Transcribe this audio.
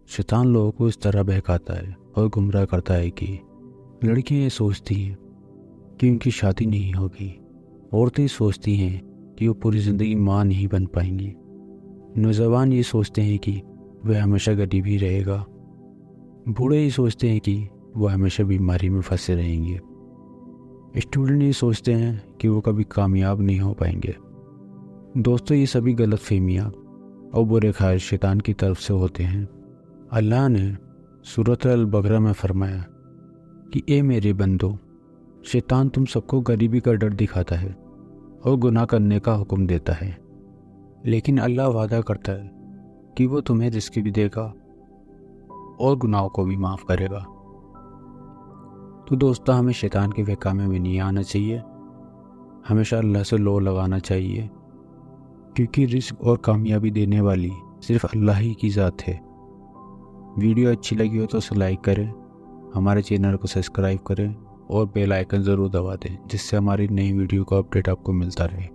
शैतान लोगों को इस तरह बहकाता है और गुमराह करता है कि लड़कियां ये सोचती हैं कि उनकी शादी नहीं होगी, औरतें सोचती हैं कि वो पूरी ज़िंदगी माँ नहीं बन पाएंगी, नौजवान ये सोचते हैं कि वह हमेशा गरीब ही रहेगा, बूढ़े ये सोचते हैं कि वह हमेशा बीमारी में फंसे रहेंगे, स्टूडेंट ये सोचते हैं कि वो कभी कामयाब नहीं हो पाएंगे। दोस्तों, ये सभी गलत फहमियाँ और बुरे ख्याल शैतान की तरफ से होते हैं। अल्लाह ने सूरत अल-बकरा में फरमाया कि ए मेरे बंदो, शैतान तुम सबको गरीबी का डर दिखाता है और गुनाह करने का हुक्म देता है, लेकिन अल्लाह वादा करता है कि वो तुम्हें रिस्क भी देगा और गुनाहों को भी माफ़ करेगा। तो दोस्तों, हमें शैतान के बहकावे में नहीं आना चाहिए, हमेशा अल्लाह से लो लगाना चाहिए, क्योंकि रिस्क और कामयाबी देने वाली सिर्फ अल्लाह ही की ज़ात है। वीडियो अच्छी लगी हो तो उसे लाइक करें, हमारे चैनल को सब्सक्राइब करें और बेल आइकन ज़रूर दबा दें, जिससे हमारी नई वीडियो का अपडेट आपको मिलता रहे।